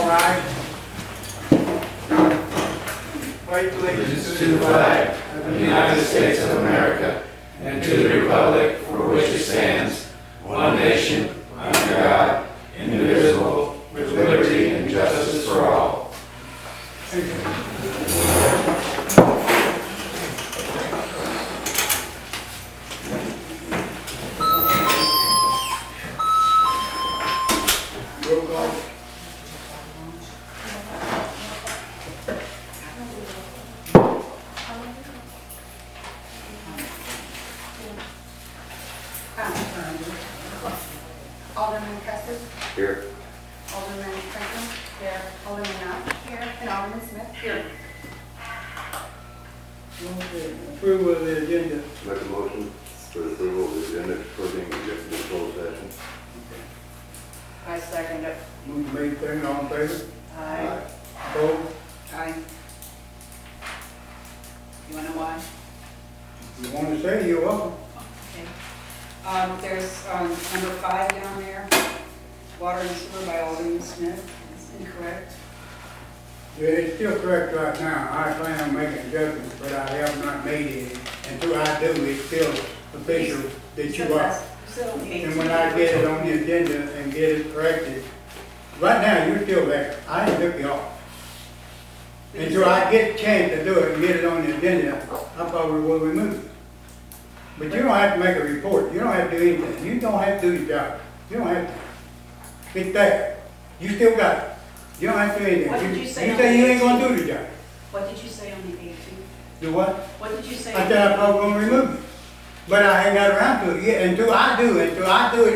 All right. Pledge allegiance To the flag of the United States of America and to the republic for which it stands, one nation, under God, indivisible, with liberty and justice for all. Roll call. Alderman Custis, Here. Alderman Franklin, here, Alderman Knopf, here, and Alderman Smith, here. Okay. Approval of the agenda. Make a motion for approval of the agenda according to the closed session. I second it. Motion made, second, all in favor? Aye. Opposed? Aye. You wanna know why? You want to say, you're welcome. Okay. There's, number 5 down there, water and sewer by Alderman Smith, it's incorrect. Yeah, it's still correct right now. I plan on making adjustments, but I have not made it. Until I do, it's still official that you are. And when I get it on the agenda and get it corrected, right now, you're still there. I didn't took you off. Until I get a chance to do it and get it on the agenda, I thought we will remove it. But you don't have to make a report. You don't have to do anything. You don't have to do your job. You don't have to. It's there. You still got it. You don't have to do anything. What did you say You on say the you ain't gonna 18th? do the job. What did you say on the 18th? Do what? What did you say? I said I was gonna remove it. But I ain't got around to it yet. Until I do it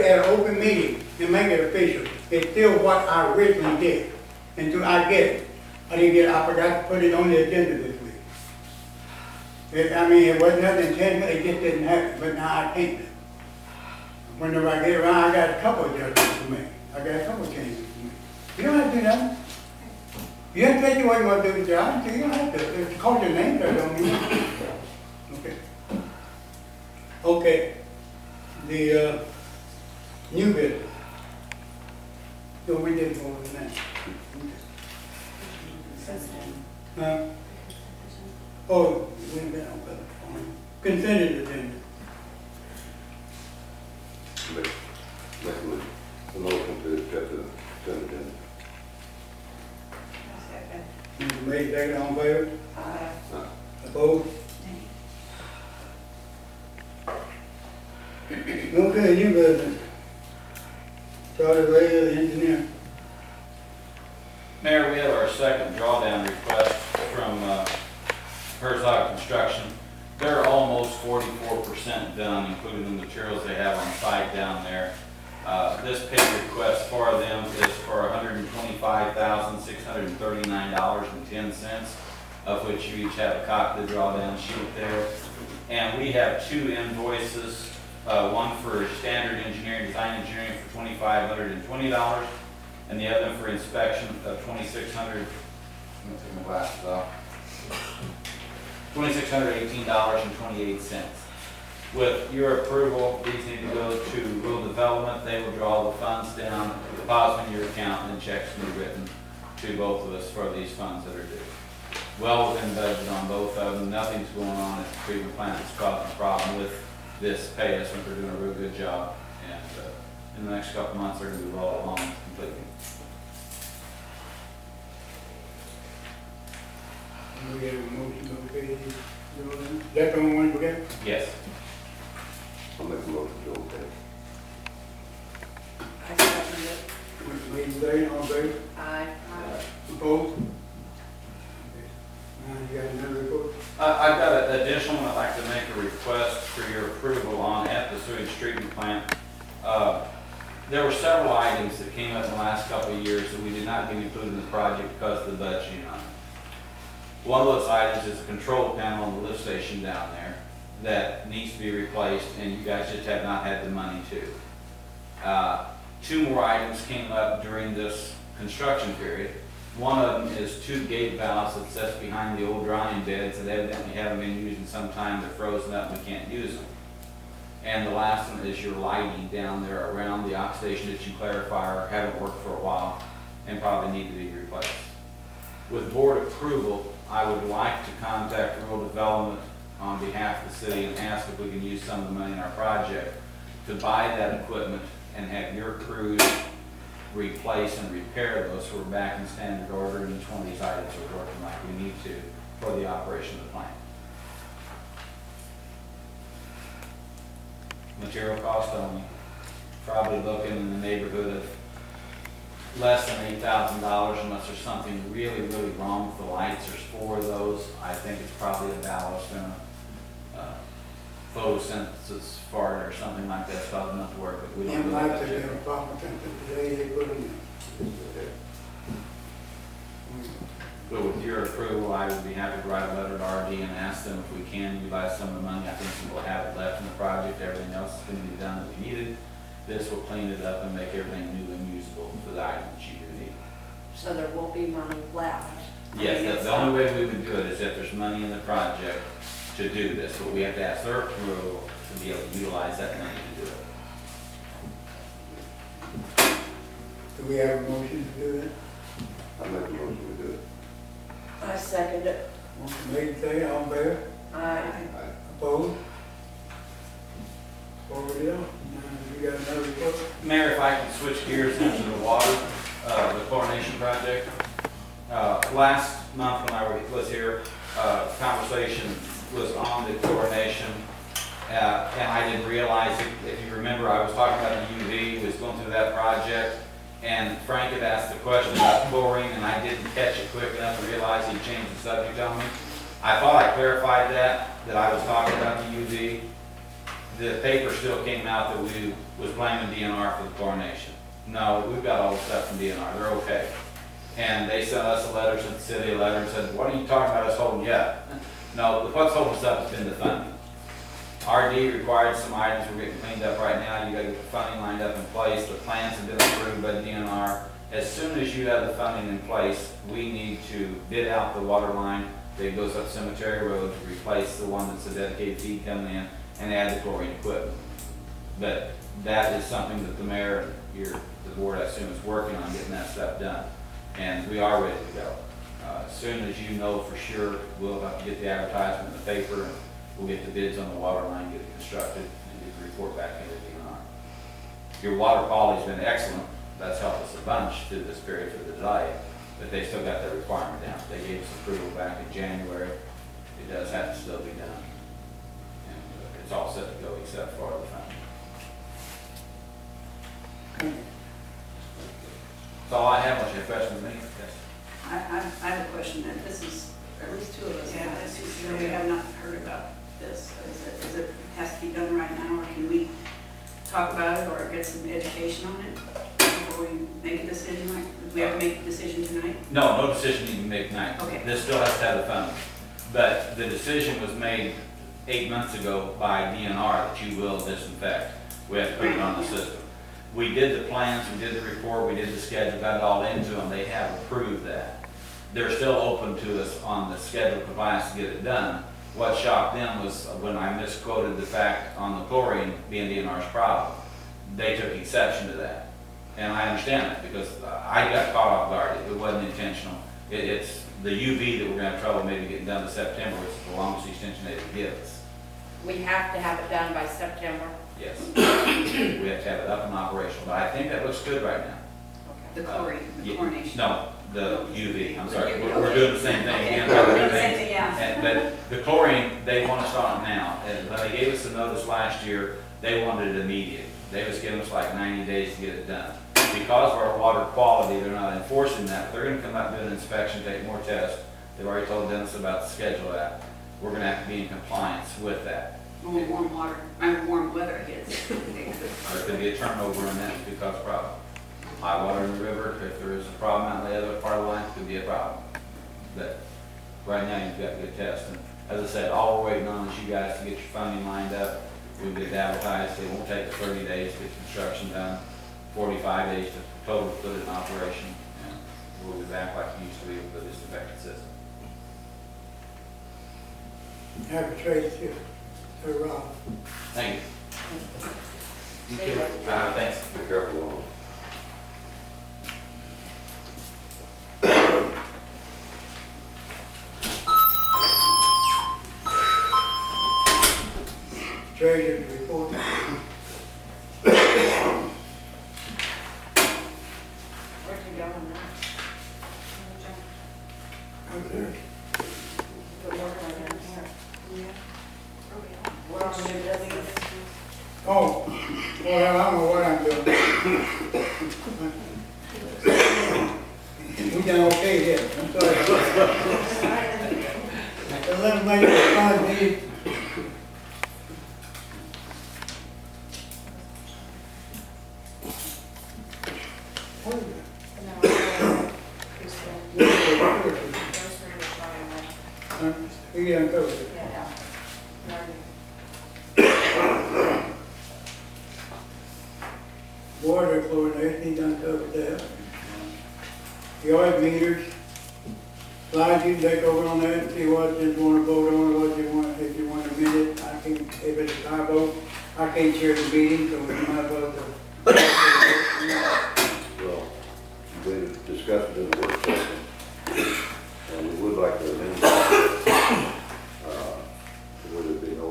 at an open meeting and make it official. It's still what I originally did. Until I get it. I didn't get it. I forgot to put it on the agenda this week. It wasn't nothing intentional, it just didn't happen, but now I can't. Whenever I get around, I got a couple of adjustments to make. I got a couple of changes to make. You don't have to do nothing. You didn't say you wasn't gonna do the job, so you don't have to. If you call your name, that don't mean it. Okay. Okay. The, new business. So we did go with that. Oh, we went down, but consent agenda. Make a motion to accept the consent agenda. Motion made, second, all in favor? Aye. Opposed? Okay, new business. Charlie Ray, engineer. Mayor, we have our second drawdown request from Herzog Construction. They're almost 44% done, including the materials they have on site down there. This pay request for them is for $125,639.10, of which you each have a copy of the drawdown sheet there. And we have 2 invoices, one for standard engineering, design engineering for $2,520, and the other for inspection of $2,600. Let me take my glasses off. $2,618.28. With your approval, these need to go to Rural Development. They will draw the funds down, deposit in your account, and then checks will be written to both of us for these funds that are due. Well within budget on both of them. Nothing's going on at the treatment plant that's causing a problem with this pay. I think they're doing a real good job. And in the next couple months, they're going to be rolled along completely. We have a motion, okay, is that the only one we got? Yes. I'll make a motion to okay. I second it. Motion made, second, all in favor? Aye. Opposed? Now you got another report? I've got an additional one I'd like to make a request for your approval on at the sewage treatment plant. There were several items that came up in the last couple of years that we did not get included in the project because of the budgeting on it. One of those items is a control panel on the lift station down there that needs to be replaced, and you guys just have not had the money to. 2 more items came up during this construction period. One of them is 2 gate valves that sits behind the old drying beds that evidently haven't been used in some time. They're frozen up and we can't use them. And the last one is your lighting down there around the oxidation ditching clarifier. Haven't worked for a while. and probably need to be replaced. With board approval, I would like to contact Rural Development on behalf of the city and ask if we can use some of the money in our project to buy that equipment and have your crews replace and repair those so we're back in standard order and each one of these items are working like we need to for the operation of the plant. Material cost only, probably looking in the neighborhood of less than $8,000 unless there's something really, really wrong with the lights. There's 4 of those. I think it's probably a ballast and a photosynthesis fart or something like that, so I enough work, but we don't Them do lights that. have been a problem since the day they put them in. But with your approval, I would be happy to write a letter to RD and ask them if we can utilize some of the money. I think we'll have it left in the project. Everything else is going to be done that we needed. This will clean it up and make everything new and usable for the items you do need. So there won't be money left. Yes, the only way we would do it is if there's money in the project to do this, but we have to ask their approval to be able to utilize that money to do it. Do we have a motion to do it? I make a motion to do it. I second it. Motion made, say, all in favor? Aye. Opposed? Over it is. You got another report? Mayor, if I can switch gears into the water, the chlorination project. Last month when I was here, conversation was on the chlorination, and I didn't realize it. If you remember, I was talking about the UV, was going through that project, and Frank had asked the question about chlorine, and I didn't catch it quick enough to realize he changed the subject on me. I thought I clarified that I was talking about the UV. The paper still came out that we was blaming DNR for the chlorination. No, we've got all the stuff from DNR, they're okay. And they sent us a letter, sent the city a letter and said, what are you talking about us holding you up? No, what's holding us up has been the funding. RD required some items, we're getting cleaned up right now, you gotta get the funding lined up in place, the plans have been approved by DNR. As soon as you have the funding in place, we need to bid out the water line that goes up Cemetery Road to replace the one that's a dedicated feed coming in and add the chlorine equipment. But that is something that the mayor, the board, I assume, is working on getting that stuff done. And we are ready to go. As soon as you know for sure, we'll have to get the advertisement in the paper, and we'll get the bids on the water line, get it constructed, and get the report back into DNR. Your water quality's been excellent. That's helped us a bunch through this period for the delay, but they still got their requirement down. They gave us approval back in January. It does have to still be done. And it's all set to go except for the funding. That's all I have. Unless you have questions for me? Yes. I have a question, that this is, at least 2 of us have, we have not heard about this. Is it has to be done right now, or can we talk about it or get some education on it before we make a decision? Like, do we have to make a decision tonight? No decision you can make tonight. Okay. This still has to have the funding. But the decision was made 8 months ago by DNR that you will disinfect. We have to put it on the system. We did the plans, we did the report, we did the schedule, got it all into them. They have approved that. They're still open to us on the schedule compliance to get it done. What shocked them was when I misquoted the fact on the chlorine being DNR's problem. They took exception to that. And I understand that because I got caught off guard. It wasn't intentional. It's the UV that we're going to have trouble maybe getting done to September, which is the longest extension they could give us. We have to have it done by September. Yes. We have to have it up and operational, but I think that looks good right now. The chlorine, the Yeah, chlorination? No, the UV, I'm sorry. The UV, We're okay. doing the same thing Okay. again. Same thing, yeah. But the chlorine, they want us on it now. And when they gave us the notice last year, they wanted it immediate. They was giving us like 90 days to get it done. Because of our water quality, they're not enforcing that. They're gonna come out and do an inspection, take more tests. They've already told Dennis about the schedule that. We're gonna have to be in compliance with that. When warm water, warm weather hits. There could be a turnover in that could cause a problem. High water in the river, if there is a problem out in the other part of the line, it could be a problem. But right now, you've got good tests. And as I said, all we're waiting on is you guys to get your funding lined up. We'll get it advertised. It won't take us 30 days to get construction done, 45 days to total put it in operation. And we'll be back like it used to be with the disinfectant system. Have a trade too. So Rob. Thank you. See you later. Thanks. Be careful on there. Good work on that here. We're on new business. Oh, well, I don't know what I'm doing. We done okay here, I'm sorry. Eliminate the fund need. What is it? We done covered it. Water fluoridation, he done covered that. Yard meters, Clyde, you can take over on that and see what you want to vote on, what you want, if you want to amend it. I can, if it's a tie vote, I can't chair the meeting, so we might as well. Well, we discussed it in the work session, and we would like to amend that. Would there be no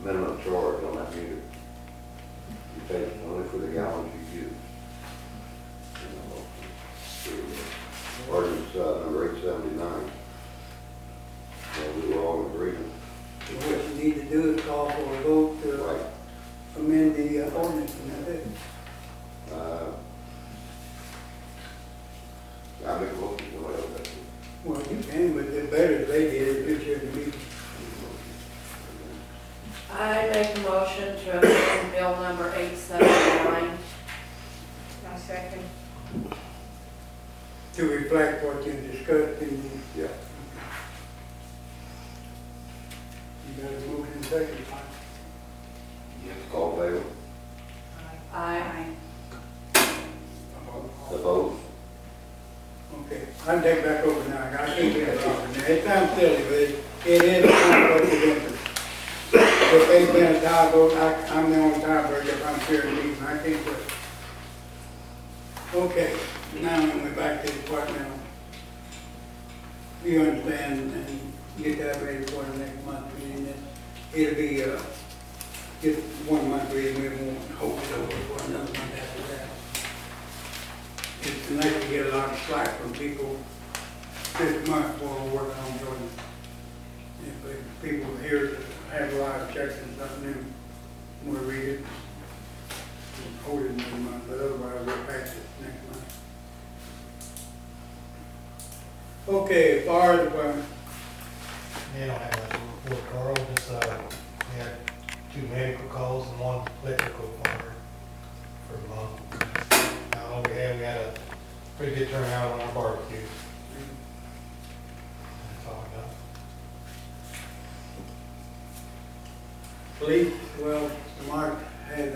minimum charge on that meter? You pay only for the gallons you use. Ordinance number 879. And we were all in agreement. What you need to do is call for a vote to Right. amend the ordinance, and that's it. I make a motion, what else? Well, you can, but it's better if they did it, this year to me. I make a motion to amend bill number 879. I second. To reflect what you discussed in the. Yeah. You got a motion second, You have to call favor. Aye. Opposed? Okay, I can take it back over now, I can't get it off now. It sounds silly, but it is a conflict of interest. If they've been a tie vote, I'm the only tiebreaker if I'm chairing the meeting, I can't do it. Okay, now we're back to departmental. You understand and get that ready for the next month meeting. It'll be, just 1 month reading, we won't hold it over for another month after that. It's nice to get a lot of slack from people this month while we're working on Jordan. If people here have a lot of checks and something new, we'll read it. Hold it next month, but otherwise we'll pass it next month. Okay, fire department. Yeah, I don't have a report, Carl, just, we had 2 medical calls and 1 electrical fire for a month. Now, we had a pretty good turnout on our barbecue. That's all I got. Police, well, Mark had a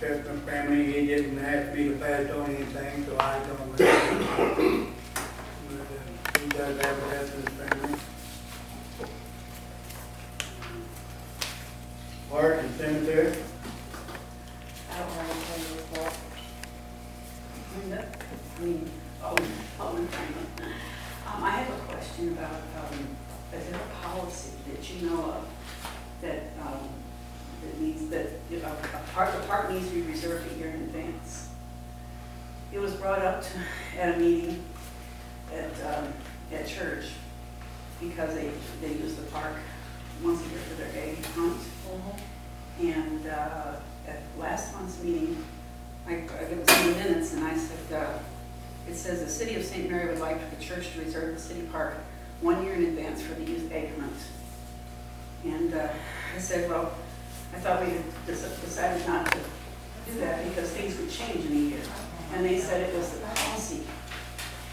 Chestnut family, he didn't ask me to pass on anything, so I don't. But he does have that in his family. Park and cemetery, I don't have anything to report. Alderman Franklin. I have a question about, is there a policy that you know of that, that needs, that, if the park needs to be reserved a year in advance? It was brought up at a meeting at church because they use the park once a year for their egg hunt. And at last month's meeting, I gave us some minutes and I said, it says the city of St. Mary would like for the church to reserve the city park 1 year in advance for the youth egg hunt. And I said, well, I thought we had decided not to do that because things would change in a year. And they said it was the policy.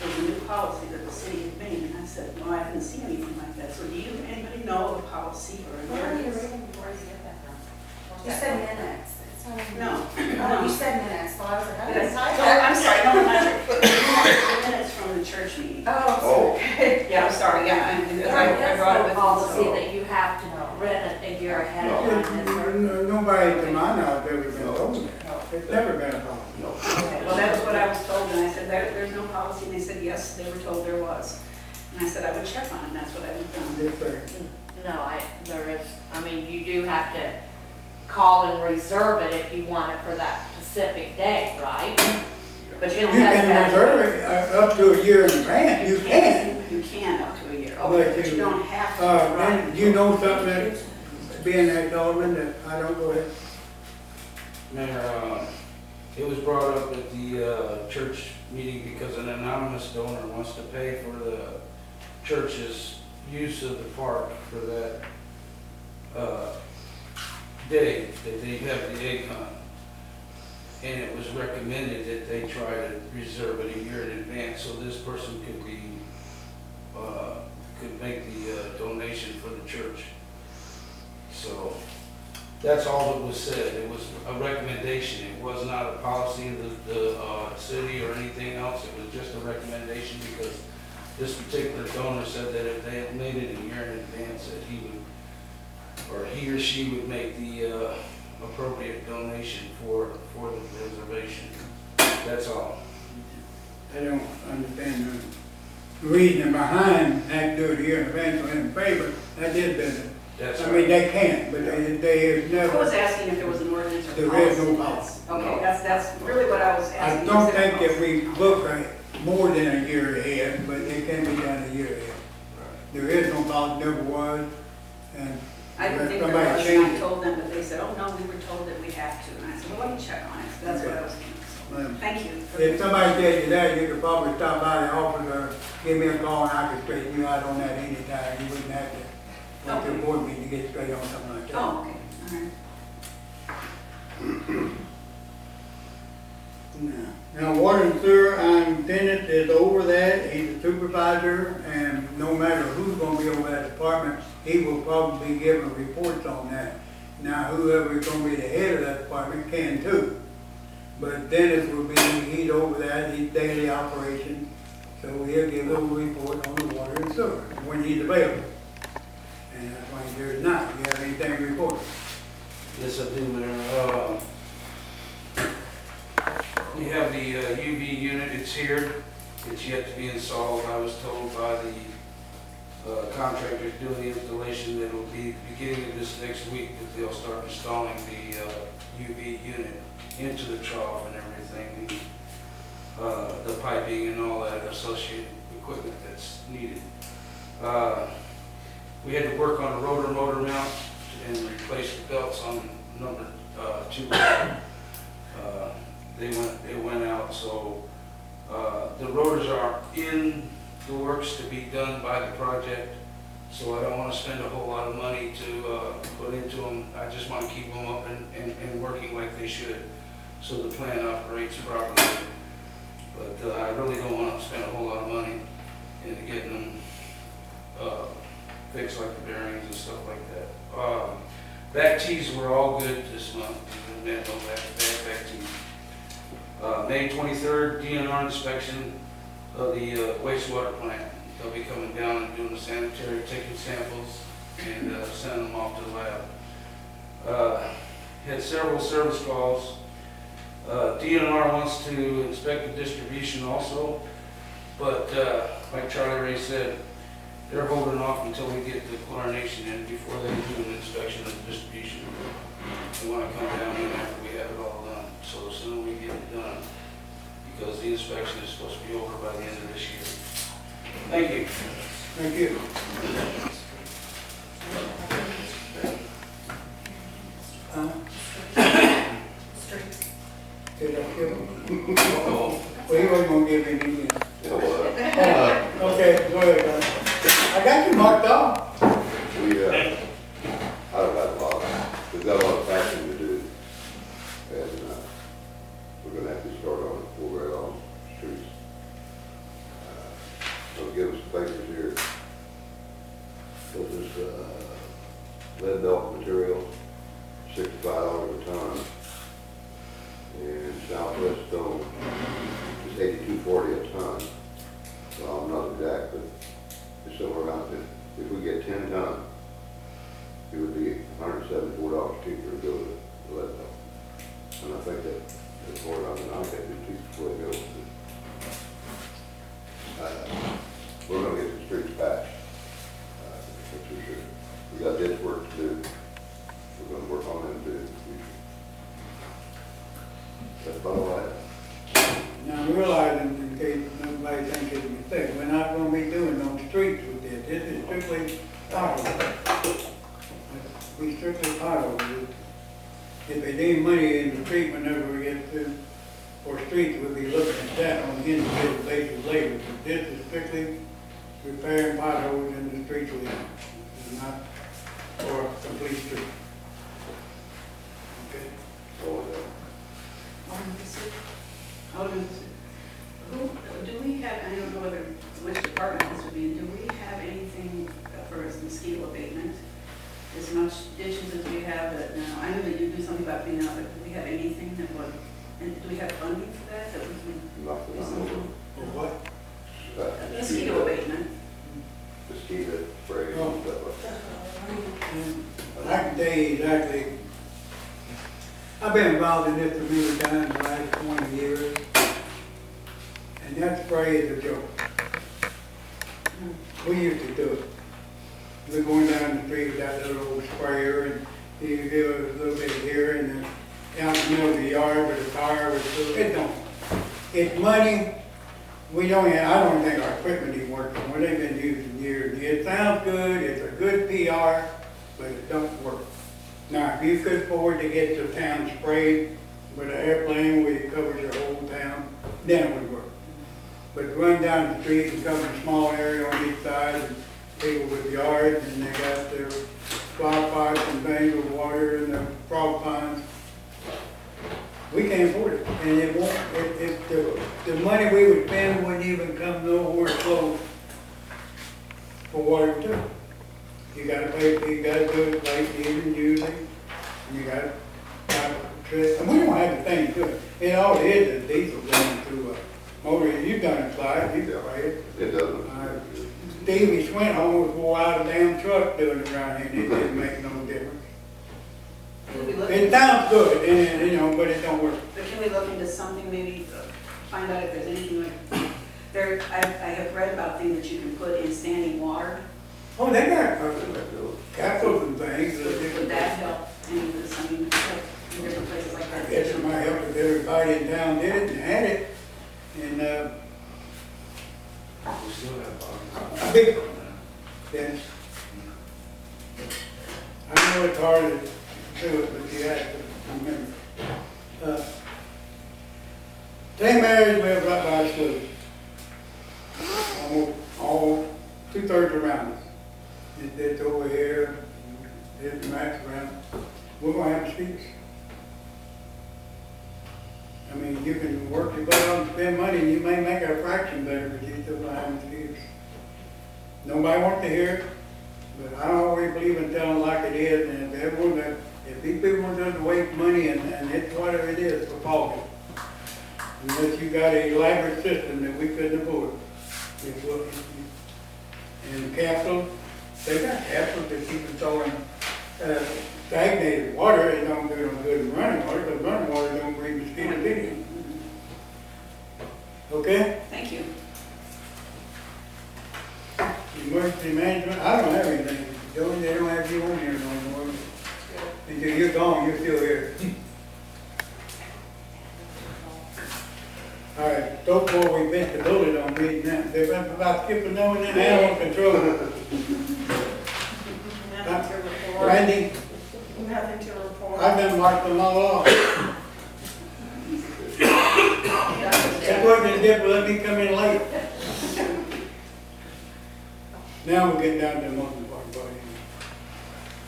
It was a new policy that the city had made. And I said, no, I didn't see anything like that. So do anybody know of a policy or an ordinance? You said minutes. No. Oh, you said minutes, so I was like, I didn't Oh, type I'm sorry, no, not your, minutes from the church meeting. Oh, okay. Yeah, I'm sorry, yeah, I brought it with me. Policy so- that you have to rent it a year ahead of time. is there? nobody to my knowledge ever been told that. It's never been a problem. Okay, well, that was what I was told, and I said, there's no policy, and they said, yes, they were told there was. And I said, I would check on it, and that's what I would I'm do. just saying. No, there is, I mean, you do have to call and reserve it if you want it for that specific day, right? But you You don't have can to. reserve it up to a year in advance, you can. Okay, but you don't have to. And you know something that, being that Alderman, that I don't go ahead. Mayor, it was brought up at the church meeting because an anonymous donor wants to pay for the church's use of the park for that day that they have the egg hunt. And it was recommended that they try to reserve it a year in advance so this person could be, could make the donation for the church. So that's all that was said. It was a recommendation. It was not a policy of the city or anything else. It was just a recommendation because this particular donor said that if they had made it a year in advance, that he would, or he or she would make the appropriate donation for the reservation. That's all. I don't understand the reason behind that do it here in advance for in favor, that is business. That's I right. mean, they can, but they have I was never, asking if there was an ordinance or There policy. is no policy. Okay, that's really what I was I asking. don't Is there a think that policy? we look right more than a year ahead, but it can be done a year ahead. There is no policy, never was, and I didn't think there somebody was, and changed I it. told them, but they said, oh, no, we were told that we have to. And I said, well, let me check on it. So that's what I was thinking. So, thank you. If somebody tells you that, you could probably stop by the office or give me a call and I could straighten you out on that anytime. You wouldn't have to wait to a board meeting to get straight on something like that. Oh, okay, all right. Now, water and sewer, Bennett is over that, he's a supervisor, and no matter who's gonna be over that department, he will probably be giving reports on that. Now, whoever is gonna be the head of that department can too. But Dennis will be, he's over that, he's daily operation, so he'll give a little report on the water and sewer when he's available. And that's why he's here tonight. You have anything to report? Yes, I do, Mayor. We have the UV unit, it's here, it's yet to be installed. I was told by the contractors doing the installation that it'll be beginning of this next week that they'll start installing the UV unit into the trough and everything, the piping and all that associated equipment that's needed. We had to work on a rotor motor mount and replace the belts on number 2. They went out, so the rotors are in the works to be done by the project. So I don't want to spend a whole lot of money to put into them. I just want to keep them up and working like they should, so the plant operates properly. But I really don't want to spend a whole lot of money into getting them fixed, like the bearings and stuff like that. Back tees were all good this month. We had no bad back tees. May 23rd, DNR inspection of the wastewater plant. They'll be coming down and doing the sanitary, taking samples and sending them off to the lab. Had several service calls. DNR wants to inspect the distribution also, but like Charlie Ray said, they're holding off until we get the chlorination in before they do an inspection of the distribution. They want to come down in after we have it all done. So the sooner we get it done, because the inspection is supposed to be over by the end of this year. Thank you. Thank you. Did I kill him? Well, he wasn't gonna give me any. Okay, go ahead, guys. I got you marked off. I don't have a lot. We've got a lot of patching to do. And we're gonna have to start on it before very long, streets. So give us some papers here. This is lead belt material, $65 a ton. And Southwest stone is $82.40 a ton. Well, I'm not exact, but it's somewhere around it. If we get 10 tons, it would be $174 cheaper to go to the lead belt. And I think that's more around than I think it's cheaper to go. We're gonna get the streets patched. That's for sure. We got this work to do. We're gonna work on them too in the future. That's about all I have. Now, realizing in case nobody thinks it's a mistake, we're not gonna be doing no streets with this. this is strictly pothole. We strictly pothole. If they need money in the street whenever we get to, or streets, we'll be looking at that on an individual basis later. But this is strictly repairing potholes in the streets we have, not for a complete street. Okay? So, Alderman, who, do we have, I don't know whether, which department this would be in, do we have anything for mosquito abatement? As much ditches as we have, I know that you do something about cleaning up, but do we have anything that would, and do we have funding for that, that we can nothing do on something? Or what? the, Mosquito abatement. mosquito spray and stuff like I can tell you exactly, I've been involved in this for many times in the last 20 years, and that spray is a joke. We used to do it. We're going down the street with that little old sprayer, and you give it a little bit here, and then out in the middle of the yard with a tire with, it don't. It's money. We don't have, I don't think our equipment even works, what they've been using years. It sounds good, it's a good PR, but it don't work. Now, if you could afford to get the town sprayed with an airplane where it covers your whole town, then it would work. But to run down the street and cover a small area on each side, and people with yards, and they got their flower pots and things with water and the frog ponds, we can't afford it. And it won't, the money we would spend wouldn't even come nowhere close for what it would do. You gotta pay, you gotta do it like even using, and you gotta, and we don't have the thing to it. It all is diesel going through a motor. You've done it, Clyde, you've tried it. It doesn't. Davey Swint almost wore out a damn truck doing it around here, and it didn't make no difference. Can we look It sounds good, and, you know, but it don't work. But can we look into something, maybe find out if there's anything like, there, I have read about things that you can put in standing water. Oh, they got capsules and things. Would that help any of this, I mean, in different places like I that? guess it might help if everybody in town did it and had it, and, We still have a big, Dennis. I know it's hard to do it, but you have to remember. St. Mary's lives right by the school. Almost all, 2/3 around us. It's over here, there's the max around. We're gonna have mosquitoes. I mean, you can work your butt off and spend money, and you may make a fraction better, but you still gonna have mosquitoes. Nobody wants to hear it, but I always believe in telling like it is, and if everyone, if these people want to waste money, and it's whatever it is for fogging. Unless you got an elaborate system that we couldn't afford. And capsules, they got capsules that keep it throwing stagnated water. It don't do no good in running water, because running water don't breed mosquitoes either. Okay? Thank you. Emergency management, I don't have anything. Joey, they don't have you on here no more. Until you're gone, you're still here. All right, so far we bent the bullet on reading that. They're about skipping over that animal control. Nothing to report. Randy, Nothing to report. I've been marked them all off. That's what they did, let me come in late. Now we're getting down to the most important part.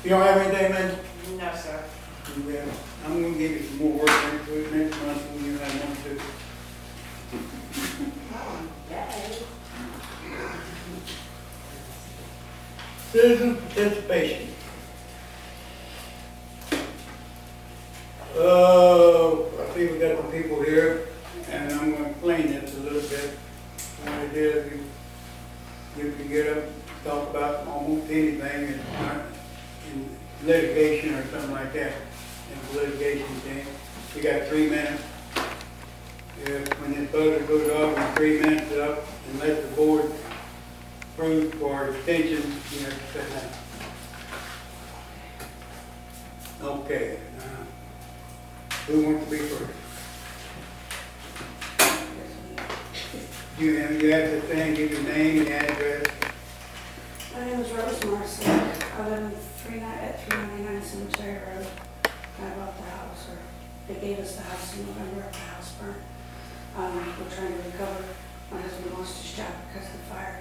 You don't have anything, man? No, sir. Yeah, I'm gonna give you some more work next month when you have one to. Citizen participation. I see we got some people here, and I'm gonna explain this a little bit. What it is, you can get up, talk about almost anything, it's not in litigation or something like that. In litigation thing, you got 3 minutes. When this buzzer goes off, in 3 minutes up, unless the board approves for extension, you have to sit down. Okay, who wants to be first? You have to say, give your name and address. My name is Rose Morrison. I live in 399 Cemetery Road. I bought the house, or they gave us the house in November after the house burned. We're trying to recover. My husband lost his job because of the fire.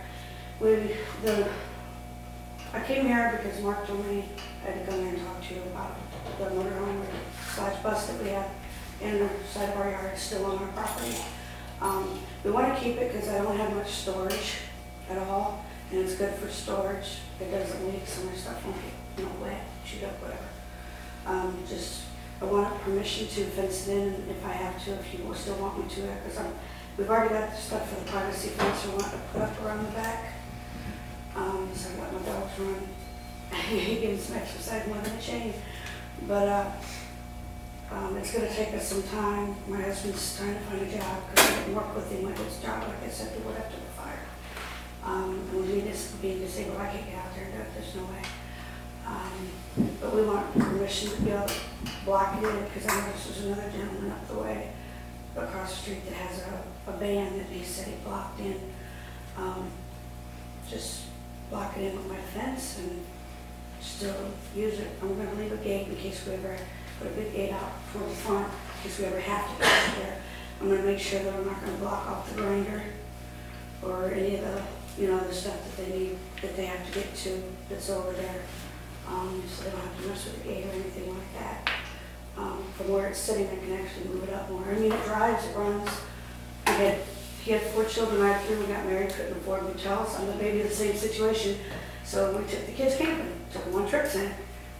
I came here because Mark told me I had to come here and talk to you about the motorhome slash bus that we have in the side of our yard. It's still on our property. We want to keep it because I don't have much storage at all, and it's good for storage. It doesn't leak, so my stuff won't get wet, chewed up, whatever. I want permission to fence it in if I have to, if you still want me to, because we've already got the stuff for the privacy fence I want to put up around the back. So I got my dogs running. He gives some exercise more than a chain. But it's going to take us some time. My husband's trying to find a job because I didn't work with him at his job, like I said, he would after the fire. And with me being disabled, I can't get out there and do it, there's no way. But we want permission to be able to block it in, because I noticed there's another gentleman up the way, across the street, that has a van that he said he blocked in. Just block it in with my fence and still use it. I'm going to leave a gate in case we ever put a big gate out for the front, in case we ever have to go out there. I'm going to make sure that I'm not going to block off the grinder or any of the, the stuff that they need, that they have to get to that's over there. So they don't have to mess with the gate or anything like that. From where it's sitting, I can actually move it up more. I mean, it drives, it runs. He had 4 children. I had 3. We got married, couldn't afford hotels. I'm the baby of the same situation. So we took the kids camping, took them on trips in,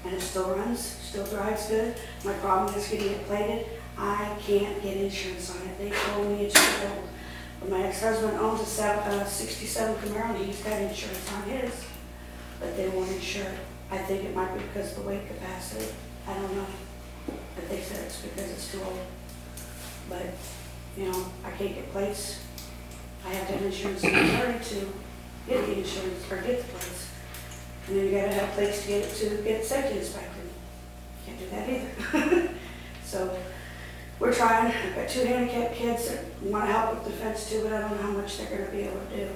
and it still runs, still drives good. My problem is getting it plated. I can't get insurance on it. They told me it's old. But my ex-husband owns a 67 Camaro, and he's got insurance on his, but they won't insure it. I think it might be because of the weight capacity. I don't know. But they said it's because it's too old. But, I can't get plates. I have to have insurance in Missouri to get the insurance, or get the plates. And then you gotta have plates to get safety inspected. Can't do that either. So, we're trying. I've got 2 handicapped kids that want to help with the fence too, but I don't know how much they're gonna be able to do.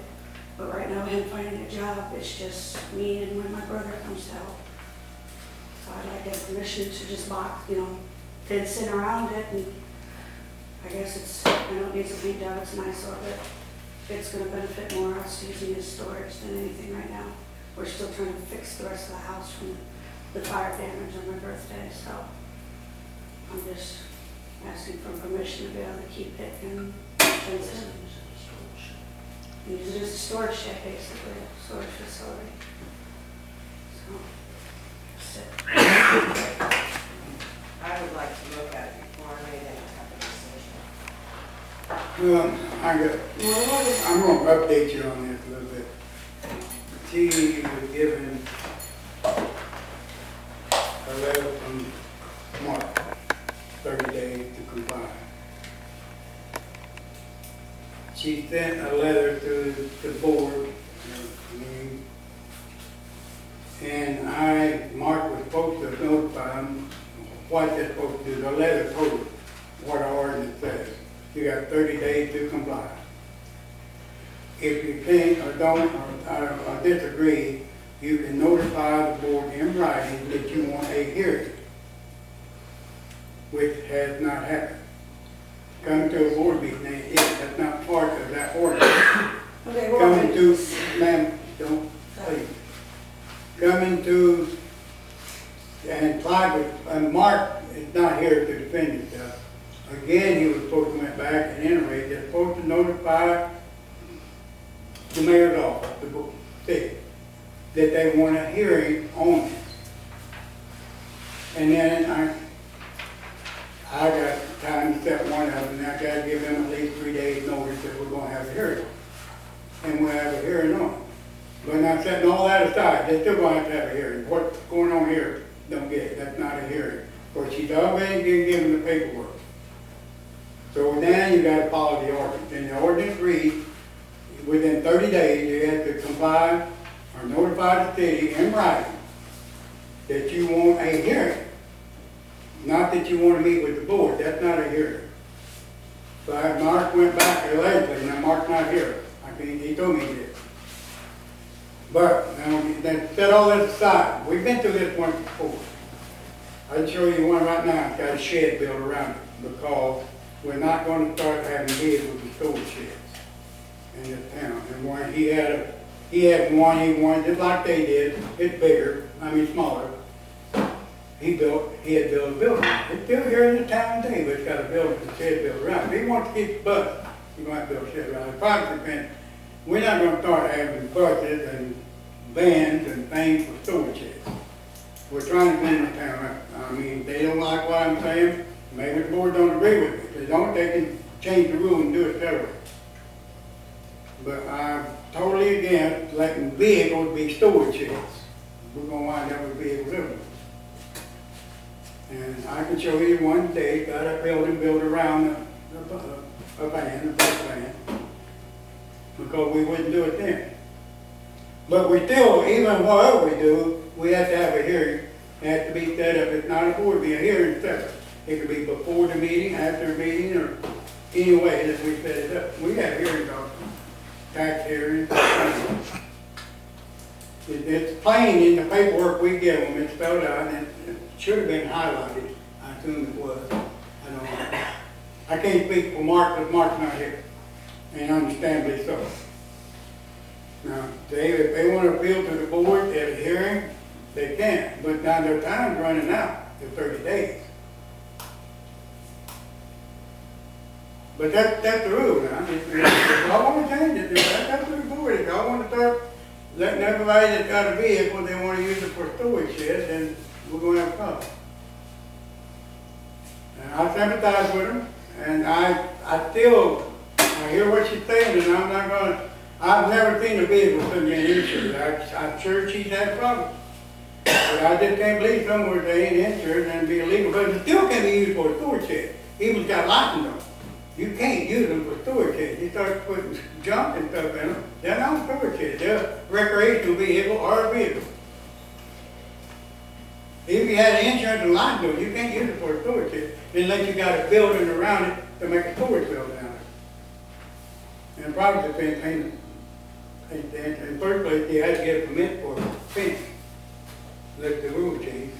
But right now, him finding a job, it's just me and when my brother comes to help. So I'd like to have permission to just fence in around it, and I guess I know it needs a paint job, it's nice, but it's gonna benefit more us using it as storage than anything right now. We're still trying to fix the rest of the house from the fire damage on my birthday, so I'm just asking for permission to be able to keep it and fence it. Use it as a storage shed, basically, a storage facility. So, that's it. I would like to look at it before I made any type of decision. I'm going to update you on this a little bit. She was given a letter from Mark, 30 days to comply. She sent a letter to the board, and Mark was supposed to notify them what they're supposed to do. The letter told them what our ordinance says. You got 30 days to comply. If you can't or don't or disagree, you can notify the board in writing that you want a hearing, which has not happened. Come to a board meeting, that's not part of that ordinance. Okay, Coming to, ma'am, don't, please. Coming to, and Mark is not here to defend himself. Again, he was supposed to went back and iterate, they're supposed to notify the mayor's office, the city, that they want a hearing on it. And then I got time to set one of them, and I got to give them at least 3 days notice that we're going to have a hearing. And we'll have a hearing on it. But I'm setting all that aside, they're still going to have a hearing. What's going on here, don't get it, that's not a hearing. Or she's already given the paperwork. So then you got to follow the ordinance. And the ordinance reads, within 30 days, you have to comply or notify the city in writing that you want a hearing. Not that you want to meet with the board, that's not a hearing. So Mark went back allegedly, now Mark's not here. He told me he did. But, now, then set all that aside, we've been through this once before. I'll show you one right now, it's got a shed built around it, because we're not gonna start having vehicles and storage sheds in this town. And one, he had one, just like they did, it's bigger, smaller. He had built a building, it's still here in the town today, but it's got a building, a shed built around it. If he wants to keep the bus, he's gonna have to build a shed around it. Probably depends. We're not gonna start having buses and vans and things for storage sheds. We're trying to clean the town up. They don't like what I'm saying, maybe the board don't agree with me. If they don't, they can change the rule and do it that way. But I'm totally against letting vehicles be storage sheds. We're gonna wind up with vehicles everywhere. And I can show you one day, got a building built around a van, a bus van, because we wouldn't do it then. But we still, even whatever we do, we have to have a hearing. It has to be set up. It's not a board, be a hearing separate. It could be before the meeting, after the meeting, or any way that we set it up. We have hearings on tax hearings. It's plain in the paperwork we give them, it's spelled out, and it should have been highlighted. I assume it was. I don't know. I can't speak for Mark, because Mark's not here, and understandably so. Now, if they want to appeal to the board at a hearing, they can, but now their time's running out, the 30 days. But that's the rule now. If y'all want to change it, that's up to the board. If y'all want to start letting everybody that's got a vehicle, they want to use it for storage sheds, then we're going to have a problem. And I sympathize with them, and I hear what she's saying, and I'm not going to, I've never seen a vehicle couldn't get insured. I'm sure she's had problems. But I just can't believe somewhere they ain't insured and be illegal, but it still can be used for a storage shed. Even if it's got license on it. You can't use them for storage sheds. You start putting junk and stuff in them, they're not storage sheds. They're a recreational vehicle or a vehicle. If you had insurance and license on it, you can't use it for a storage shed unless you got a building around it to make a storage building out of it. And probably the same thing. In first place, you had to get a permit for a fence. Let the rule change.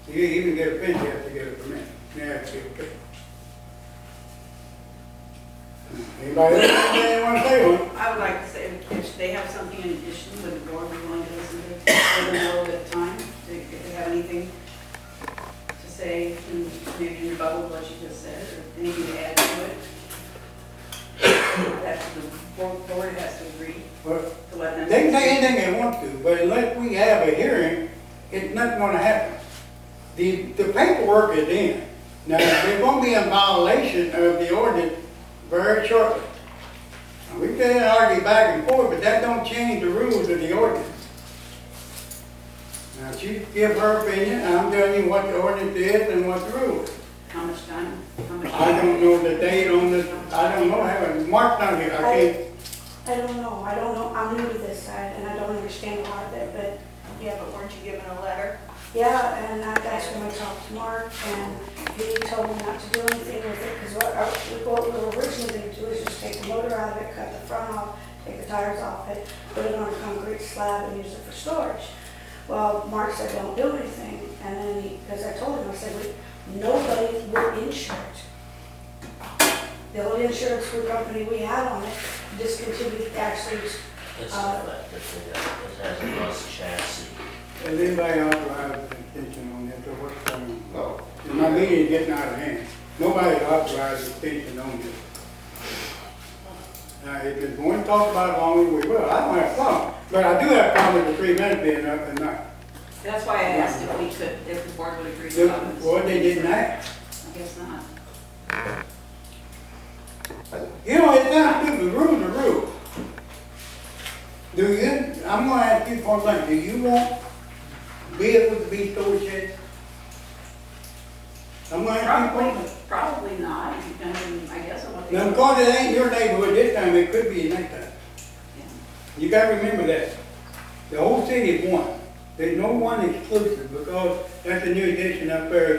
You even get a fence, you have to get a permit. You have to get a fence. Anybody else have anything they want to say on it? I would like to say, if they have something in addition, would the board be willing to listen to for them a little bit of time? If they have anything to say, maybe in rebuttal of what you just said, or anything to add to it? That's the board has to agree Well, to let them. they can say anything they want to, but unless we have a hearing, it's not going to happen. The paperwork is in. Now, they're going to be in violation of the ordinance very shortly. Now, we can argue back and forth, but that don't change the rules of the ordinance. Now, she give her opinion, and I'm telling you what the ordinance is and what the rule is. How much time? I don't know the date on this, I don't know, Mark's not here, I can't. I don't know, I'm new to this side, and I don't understand a lot of it, but, Yeah, but weren't you given a letter? yeah, and that's when I talked to Mark, and he told me not to do anything with it, because what we were originally going to do is just take the motor out of it, cut the front off, take the tires off it, put it on a concrete slab and use it for storage. Well, Mark said, don't do anything, and then because I told him, I said, nobody will insure it. The old insurance company we had on it discontinued actually. It's the fact that it has a rust chassis. Has anybody authorized extension on this, or what's going on? No. My meeting is getting out of hand. Nobody authorized extension on this. Now, if it's going to talk about it longer, we will. I don't have a problem. But I do have a problem with the 3 minutes being up and not. That's why I asked if we could, if the board would agree to it. Well, they didn't ask. I guess not. You know, it's not stupid. Rules are rules. Do you, I'm going to ask you for one thing. Do you want vehicles to be storage sheds? I'm going to ask you for one thing. Probably not, I guess on what they. Now, because it ain't your neighborhood this time, it could be next time. Yeah. You gotta remember that. The whole city is one. There's no one exclusive, because that's a new addition up there.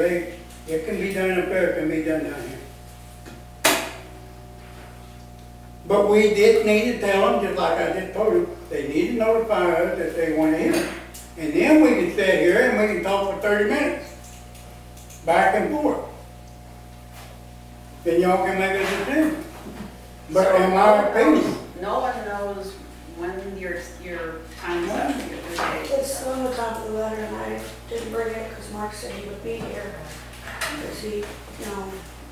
It can be done up there, it can be done down here. But we did need to tell them, just like I just told you, they need to notify us that they want to hear. And then we can sit here and we can talk for 30 minutes, back and forth. Then y'all can make a decision. But in my opinion, No one knows when your time is up, your day. It's on the top of the letter, and I didn't bring it because Mark said he would be here. Because he,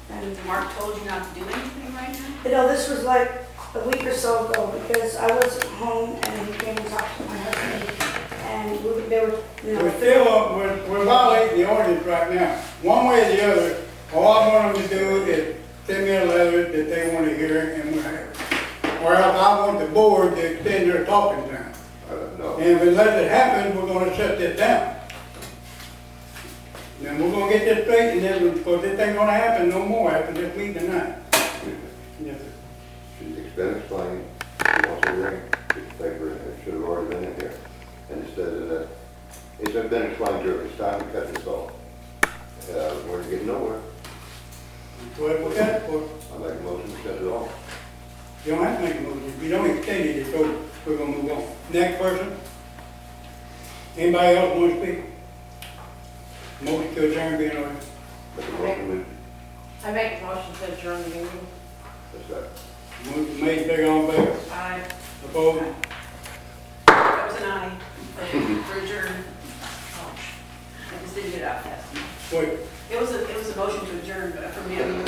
and Mark told you not to do anything right now? this was like a week or so ago, because I wasn't home, and he came and talked to my husband, and they were, we're still, we're violating the ordinance right now. One way or the other, all I want them to do is send me a letter that they want to hear and we'll have it. Or else I want the board to extend their talking time. No. And unless it happens, we're gonna shut this down. Then we're gonna get this straight, and then, because this ain't gonna happen no more after this meeting tonight. Yes, sir. It's been explained, she wants to ring, it's paper, and it should have already been in here. And instead of that, it's been explained to her, it's time to cut this off. We're getting nowhere. That's what we got it for. I make a motion to cut it off. You don't have to make a motion. If you don't extend it, it's over. We're gonna move on. Next person? Anybody else want to speak? Motion to adjourn being ordered. Make a motion, I make a motion to adjourn the meeting. that's that. Motion made, second, all in favor? Aye. Opposed? That was an aye for adjourn. I just didn't get it out fast enough. Wait, It was a motion to adjourn, but from him, you